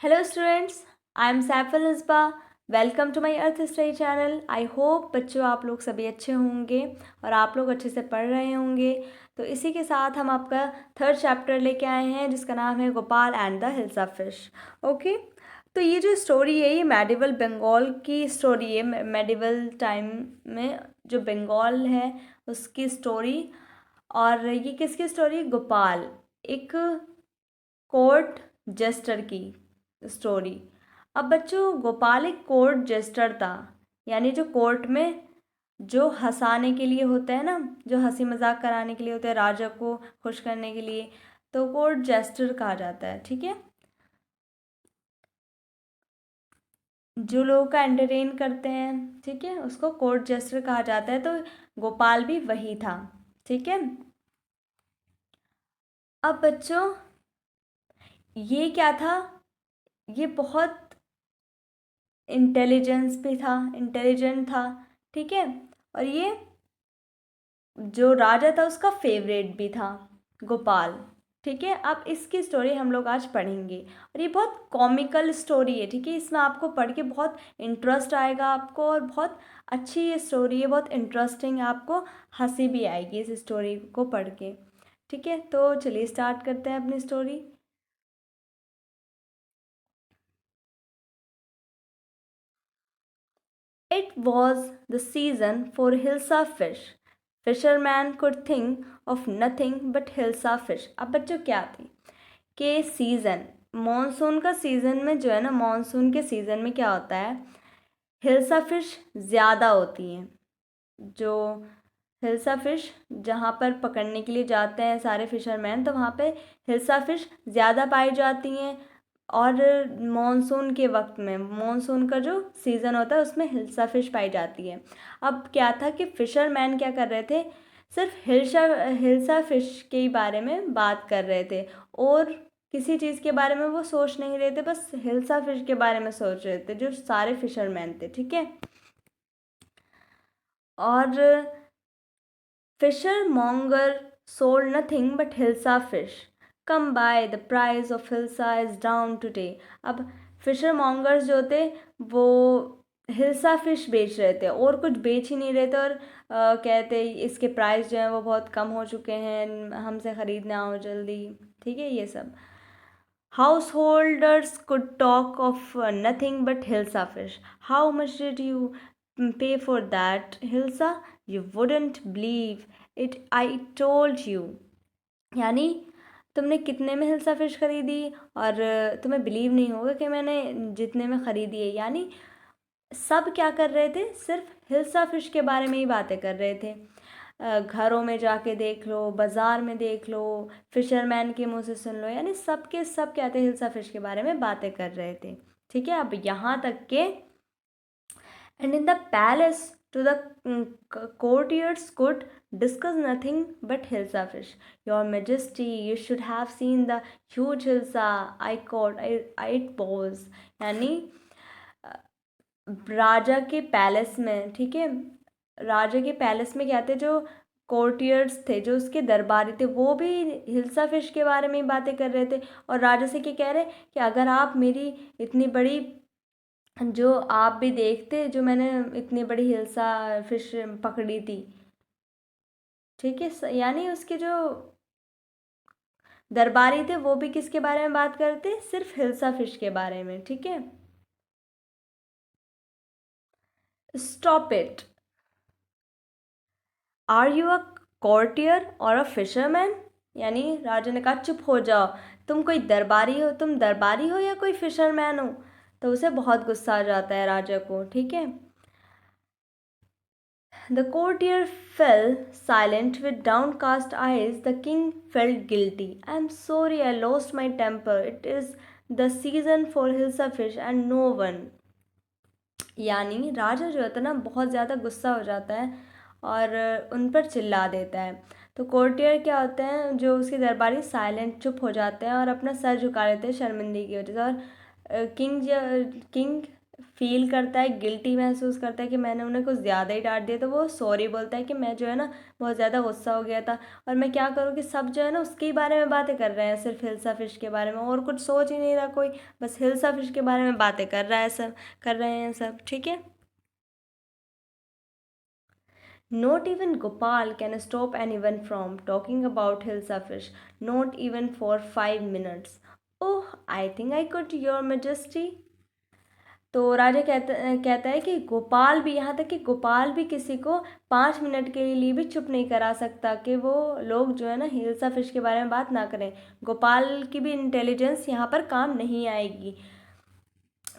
Hello students, I am Saiful Hisba. Welcome to my earth study channel. I hope बच्चों आप लोग सभी अच्छे होंगे और आप लोग अच्छे से पढ़ रहे होंगे। तो इसी के साथ हम आपका थर्ड चैप्टर लेके आए हैं जिसका नाम है Gopal and the hilsa fish. Okay, तो ये जो स्टोरी है ये मेडिवल बंगाल की स्टोरी है। मेडिवल टाइम में जो बंगाल है उसकी स्टोरी। और ये किसकी स्टोरी? गोपाल, एक कोर्ट जेस्टर की स्टोरी। अब बच्चों गोपाल एक कोर्ट जेस्टर था, यानी जो कोर्ट में जो हंसाने के लिए होता है ना, जो हंसी मजाक कराने के लिए होता है, राजा को खुश करने के लिए, तो कोर्ट जेस्टर कहा जाता है। ठीक है, जो लोगों का एंटरटेन करते हैं, ठीक है, उसको कोर्ट जेस्टर कहा जाता है। तो गोपाल भी वही था। ठीक है, अब बच्चों ये क्या था? ये बहुत इंटेलिजेंस भी था, इंटेलिजेंट था। ठीक है, और ये जो राजा था उसका फेवरेट भी था, गोपाल। ठीक है, अब इसकी स्टोरी हम लोग आज पढ़ेंगे और ये बहुत कॉमिकल स्टोरी है। ठीक है, इसमें आपको पढ़ के बहुत इंटरेस्ट आएगा आपको, और बहुत अच्छी ये स्टोरी है, बहुत इंटरेस्टिंग है। आपको हंसी भी आएगी इस स्टोरी को पढ़ के। ठीक है, तो चलिए स्टार्ट करते हैं अपनी story. It was the season for Hilsa fish. Fisherman could think of nothing but Hilsa fish. अब बच्चों क्या थी कि सीज़न, मॉनसून का सीज़न में जो है ना, मॉनसून के सीज़न में क्या होता है, हिल्सा फिश ज़्यादा होती हैं। जो हिल्सा फिश जहाँ पर पकड़ने के लिए जाते हैं सारे फिशरमैन, तो वहाँ पे हिल्सा फिश ज़्यादा पाई जाती हैं। और मॉनसून के वक्त में, मॉनसून का जो सीज़न होता है उसमें हिल्सा फिश पाई जाती है। अब क्या था कि फिशरमैन क्या कर रहे थे, सिर्फ हिल्सा हिल्सा फिश के ही बारे में बात कर रहे थे, और किसी चीज़ के बारे में वो सोच नहीं रहे थे, बस हिल्सा फिश के बारे में सोच रहे थे जो सारे फिशरमैन थे। ठीक है, और Fishermonger sold nothing but Hilsa fish. Come by, the price of Hilsa is down today. अब फिशरमॉन्गर्स जो थे वो हिल्सा फिश बेच रहे थे और कुछ बेच ही नहीं रहे थे, और कहते इसके प्राइस जो हैं वो बहुत कम हो चुके हैं, हमसे ख़रीदना आओ जल्दी। ठीक है, ये सब householders could talk of nothing but Hilsa fish. How much did you pay for that, Hilsa? You wouldn't believe it, I told you. यानी तुमने कितने में हिल्सा फिश खरीदी, और तुम्हें बिलीव नहीं होगा कि मैंने जितने में ख़रीदी है। यानी सब क्या कर रहे थे, सिर्फ हिल्सा फिश के बारे में ही बातें कर रहे थे। घरों में जाके देख लो, बाज़ार में देख लो, फिशरमैन के मुंह से सुन लो, यानी सब के सब क्या थे, हिल्सा फिश के बारे में बातें कर रहे थे। ठीक है, अब यहाँ तक के and in the palace to the courtiers could discuss nothing but Hilsa fish. Your Majesty, you should have seen the huge Hilsa I caught. It was, यानी राजा के पैलेस में, ठीक है, राजा के पैलेस में क्या थे, जो कोर्टियर्स थे, जो उसके दरबारी थे, वो भी हिल्सा फिश के बारे में ही बातें कर रहे थे। और राजा से क्या कह रहे कि अगर आप मेरी इतनी बड़ी, जो आप भी देखते जो मैंने इतनी बड़ी हिल्सा फिश पकड़ी थी। ठीक है, यानी उसके जो दरबारी थे वो भी किसके बारे में बात करते, सिर्फ हिल्सा फिश के बारे में। ठीक है, stop it, are you a courtier or a fisherman? यानी राजा ने कहा चुप हो जाओ, तुम कोई दरबारी हो, तुम दरबारी हो या कोई फिशरमैन हो? तो उसे बहुत गुस्सा आ जाता है राजा को। ठीक है, the courtier fell silent with downcast eyes. The king felt guilty. I am sorry I lost my temper. It is the season for hilsa fish and no one. यानी राजा जो होता है ना बहुत ज़्यादा गुस्सा हो जाता है और उन पर चिल्ला देता है। तो कोर्टियर क्या होते हैं, जो उसके दरबारी साइलेंट चुप हो जाते हैं और अपना सर झुका लेते हैं शर्मिंदगी की वजह से। और किंग फील करता है, गिल्टी महसूस करता है कि मैंने उन्हें कुछ ज़्यादा ही डांट दिया, तो वो सॉरी बोलता है कि मैं जो है ना बहुत ज़्यादा गुस्सा हो गया था। और मैं क्या करूँ कि सब जो है ना उसके ही बारे में बातें कर रहे हैं, सिर्फ हिल्सा फिश के बारे में, और कुछ सोच ही नहीं रहा कोई, बस हिल्सा फिश के बारे में बातें कर रहा है सब, कर रहे हैं सब, ठीक है। Not even Gopal can stop anyone from talking about Hilsa fish, not even for 5 minutes. Oh, I think I could, Your Majesty. तो राजा कहता है कि गोपाल भी, यहाँ तक कि गोपाल भी किसी को 5 मिनट के लिए भी चुप नहीं करा सकता कि वो लोग जो है ना हिल्सा फिश के बारे में बात ना करें। गोपाल की भी इंटेलिजेंस यहाँ पर काम नहीं आएगी,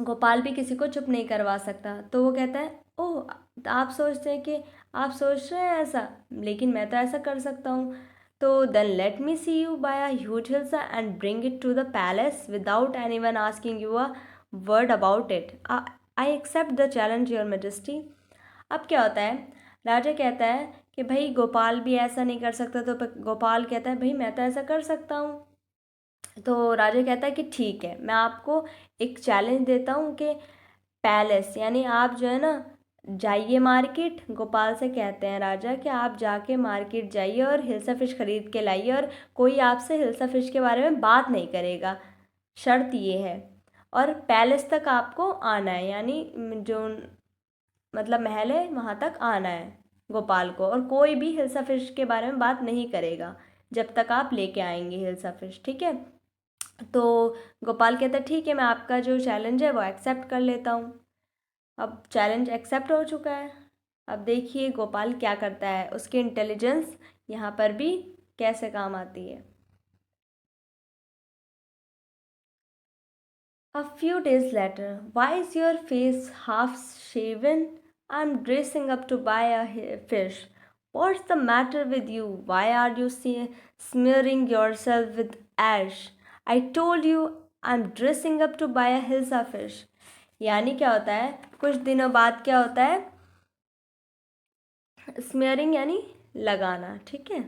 गोपाल भी किसी को चुप नहीं करवा सकता। तो वो कहता है, ओह, आप सोचते हैं कि आप सोच रहे हैं ऐसा, लेकिन मैं तो ऐसा कर सकता हूँ। तो then let me see you buy a huge hilsa and bring it to the palace without anyone asking you a word about it. I accept the challenge, your majesty. अब क्या होता है, राजा कहता है कि भाई गोपाल भी ऐसा नहीं कर सकता, तो गोपाल कहता है भाई मैं तो ऐसा कर सकता हूँ। तो राजा कहता है कि ठीक है, मैं आपको एक चैलेंज देता हूँ कि पैलेस यानी आप जो है ना जाइए मार्केट। गोपाल से कहते हैं राजा कि आप जाके मार्केट जाइए और हिल्सा फिश खरीद के लाइए, और कोई आपसे हिल्सा फिश के बारे में बात नहीं करेगा, शर्त ये है। और पैलेस तक आपको आना है, यानी जो मतलब महल है वहाँ तक आना है गोपाल को, और कोई भी हिल्सा फिश के बारे में बात नहीं करेगा जब तक आप लेके आएंगे हिल्सा फिश, ठीक है। तो गोपाल कहता है ठीक है, मैं आपका जो चैलेंज है वो एक्सेप्ट कर लेता हूँ। अब चैलेंज एक्सेप्ट हो चुका है। अब देखिए गोपाल क्या करता है, उसकी इंटेलिजेंस यहाँ पर भी कैसे काम आती है। A few days later, why is your face half shaven? I'm dressing up to buy a fish. What's the matter with you? Why are you smearing yourself with ash? I told you I'm dressing up to buy a hilsa fish. यानी क्या होता है, कुछ दिनों बाद क्या होता है, स्मेयरिंग यानी लगाना, ठीक है।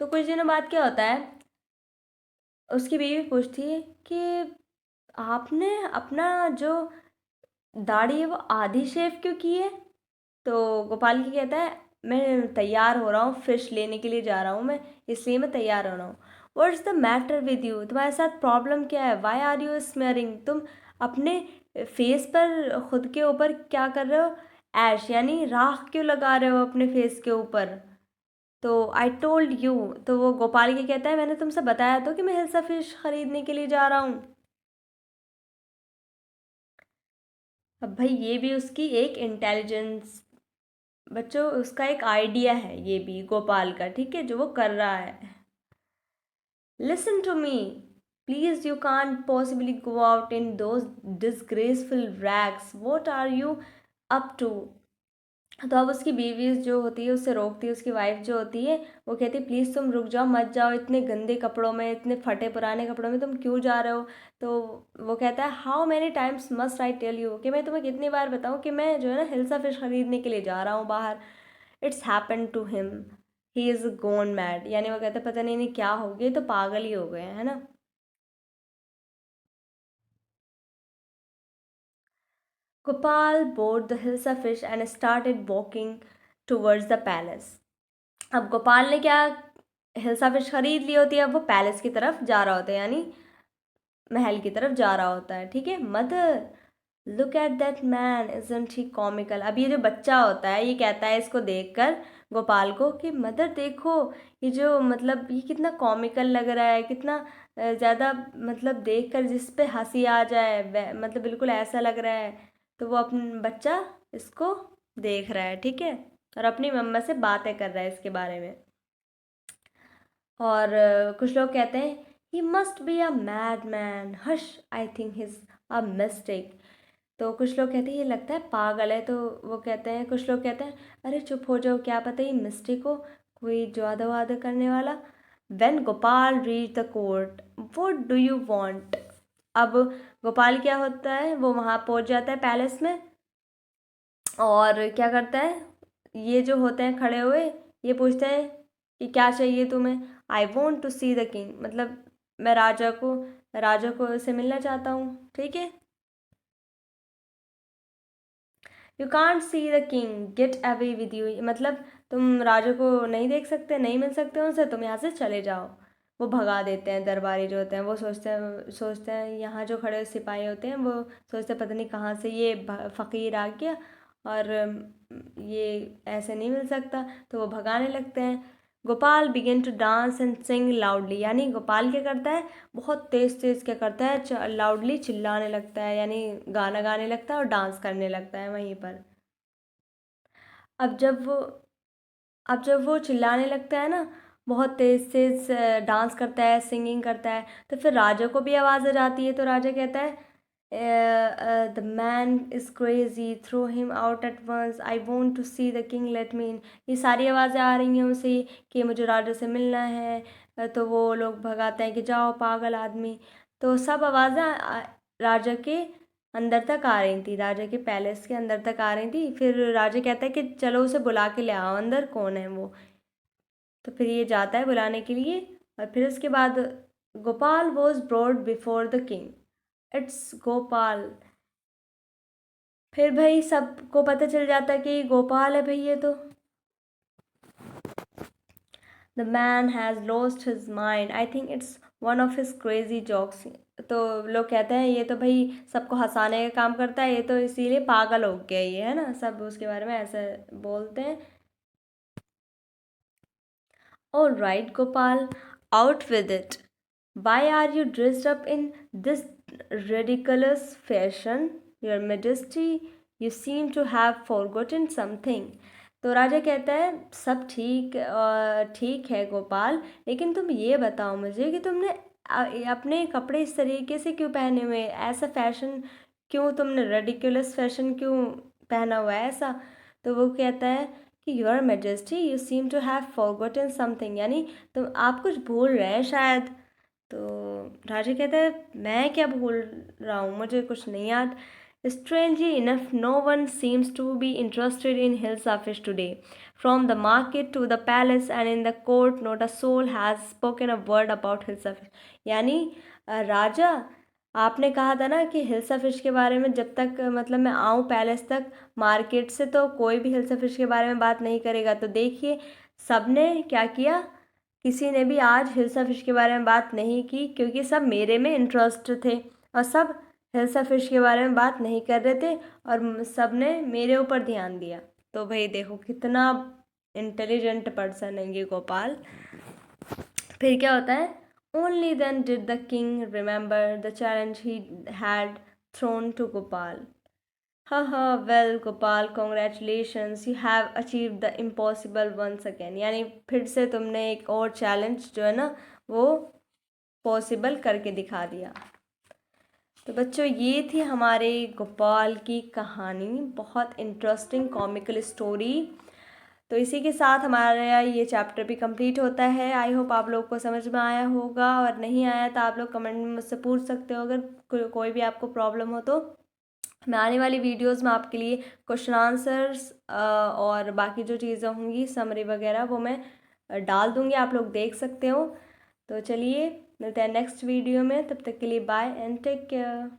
तो कुछ दिनों बाद क्या होता है, उसकी बीवी पूछती है कि आपने अपना जो दाढ़ी है वो आधी शेव क्यों की है। तो गोपाल की कहता है मैं तैयार हो रहा हूँ, फिश लेने के लिए जा रहा हूँ मैं, इसलिए मैं तैयार हो रहा हूँ। What's the matter with you, तुम्हारे साथ प्रॉब्लम क्या है, वाई आर यू स्मेयरिंग, तुम अपने फेस पर खुद के ऊपर क्या कर रहे हो, ऐश यानी राख क्यों लगा रहे हो अपने फेस के ऊपर। तो आई टोल्ड यू, तो वो गोपाल की कहता है मैंने तुमसे बताया तो कि मैं हिल्सा फिश खरीदने के लिए जा रहा हूँ। अब भाई ये भी उसकी एक इंटेलिजेंस, बच्चों उसका एक आइडिया है ये भी गोपाल का, ठीक है, जो वो कर रहा है। Listen to me please, you can't possibly go out in those disgraceful rags, what are you up to. तो अब उसकी बीवी जो होती है उससे रोकती है, उसकी वाइफ जो होती है वो कहती है प्लीज़ तुम रुक जाओ, मत जाओ, इतने गंदे कपड़ों में, इतने फटे पुराने कपड़ों में तुम क्यों जा रहे हो। तो वो कहता है how many times must I tell you, कि मैं तुम्हें कितनी बार बताऊँ कि मैं जो है ना हिल्सा फिश खरीदने के लिए जा रहा हूँ बाहर। It's happen to him, he is gone mad, यानी वो कहता है पता नहीं इन्हें क्या हो गया, ये तो पागल ही हो गए हैं, है ना। Gopal board the hilsa fish and started walking towards the palace. अब गोपाल ने क्या, हिल्सा फिश खरीद ली होती है, अब वो पैलेस की तरफ जा रहा होता है, यानी महल की तरफ जा रहा होता है, ठीक है। Mother look at that man isn't he comical, अब ये जो बच्चा होता है ये कहता है इसको देखकर गोपाल को कि मदर देखो, ये जो मतलब ये कितना कॉमिकल लग रहा है, कितना ज़्यादा मतलब देखकर जिस पे हंसी आ जाए, मतलब बिल्कुल ऐसा लग रहा है। तो वो अपना बच्चा इसको देख रहा है, ठीक है, और अपनी मम्मा से बातें कर रहा है इसके बारे में। और कुछ लोग कहते हैं he must be a mad man, hush, I think his a mistake. तो कुछ लोग कहते हैं ये लगता है पागल है, तो वो कहते हैं, कुछ लोग कहते हैं अरे चुप हो जाओ, क्या पता ये मिस्टेक हो, कोई ज्यादा वादा करने वाला। When Gopal reach the court, what do you want. अब गोपाल क्या होता है, वो वहाँ पहुँच जाता है पैलेस में, और क्या करता है, ये जो होते हैं खड़े हुए, ये पूछते हैं कि क्या चाहिए तुम्हें। I want to see the king, मतलब मैं राजा को से मिलना चाहता हूँ, ठीक है। You can't see the king, get away with you, मतलब तुम राजा को नहीं देख सकते, नहीं मिल सकते उनसे, तुम यहाँ से चले जाओ। वो भगा देते हैं दरबारी जो होते हैं, वो सोचते हैं यहाँ जो खड़े सिपाही होते हैं वो सोचते हैं पता नहीं कहाँ से ये फ़कीर आ गया और ये ऐसे नहीं मिल सकता, तो वो भगाने लगते हैं। Gopal begin to dance and sing loudly, यानी गोपाल क्या करता है, बहुत तेज़ तेज़ क्या करता है, लाउडली चिल्लाने लगता है, यानी गाना गाने लगता है और डांस करने लगता है वहीं पर। अब जब वो अब जब वो चिल्लाने लगता है ना, बहुत तेज़ तेज़ डांस करता है, सिंगिंग करता है, तो फिर राजा को भी आवाज़ आ जाती है, तो राजा कहता है the man is crazy, throw him out at once, I want to see the king, let me in. ये सारी आवाज़ें आ रही हैं उसे कि मुझे राजा से मिलना है। तो वो लोग भगाते हैं कि जाओ पागल आदमी। तो सब आवाज़ें राजा के अंदर तक आ रही थी, राजा के पैलेस के अंदर तक आ रही थी। फिर राजा कहता है कि चलो उसे बुला के ले आओ, अंदर कौन है वो। तो फिर ये जाता है बुलाने के लिए, और फिर उसके बाद Gopal was broad before the king, it's Gopal. फिर भाई सबको पता चल जाता है कि गोपाल है भाई ये तो। The man has lost his mind, I think it's one of his crazy jokes. तो लोग कहते हैं ये तो भाई सबको हंसाने का काम करता है, ये तो इसीलिए पागल हो गया ये, है ना, सब उसके बारे में ऐसे बोलते हैं। All right, Gopal, out with it. Why are you dressed up in this ridiculous fashion? Your Majesty, you seem to have forgotten something. तो राजा कहता है सब ठीक है गोपाल, लेकिन तुम ये बताओ मुझे कि तुमने अपने कपड़े इस तरीके से क्यों पहने हुए, ऐसा फैशन क्यों, तुमने रेडिकुलस फैशन क्यों पहना हुआ है ऐसा। तो वो कहता है कि your majesty, you seem to have forgotten something, यानी तुम आप कुछ भूल रहे हैं शायद। तो राजा कहता है मैं क्या भूल रहा हूँ, मुझे कुछ नहीं याद। Strangely enough, no one seems to be interested in Hill's office today. From the market to the palace and in the court, not a soul has spoken a word about Hill's office. यानी राजा, आपने कहा था ना कि hilsa fish के बारे में जब तक मतलब मैं आऊँ पैलेस तक, मार्केट से तो कोई भी हिल्सा फिश के बारे में बात नहीं करेगा। तो देखिए सबने क्या किया, किसी ने भी आज हिल्सा फिश के बारे में बात नहीं की, क्योंकि सब मेरे में इंटरेस्ट थे और सब हिल्सा फिश के बारे में बात नहीं कर रहे थे और सब ने मेरे ऊपर ध्यान दिया। तो भाई देखो कितना इंटेलिजेंट पर्सन है ये गोपाल। फिर क्या होता है, only then did the king remember the challenge he had thrown to Gopal. हाँ हाँ, well Gopal, congratulations, you have achieve the impossible once again, यानी फिर से तुमने एक और चैलेंज जो है ना वो पॉसिबल करके दिखा दिया। तो बच्चों ये थी हमारे गोपाल की कहानी, बहुत इंटरेस्टिंग कॉमिकल स्टोरी। तो इसी के साथ हमारा ये चैप्टर भी कंप्लीट होता है। आई होप आप लोग को समझ में आया होगा, और नहीं आया तो आप लोग कमेंट में मुझसे पूछ सकते हो अगर कोई भी आपको प्रॉब्लम हो तो। मैं आने वाली वीडियोस में आपके लिए क्वेश्चन आंसर्स और बाकी जो चीज़ें होंगी समरी वगैरह वो मैं डाल दूँगी, आप लोग देख सकते हो। तो चलिए मिलते हैं नेक्स्ट वीडियो में, तब तक के लिए बाय एंड टेक केयर।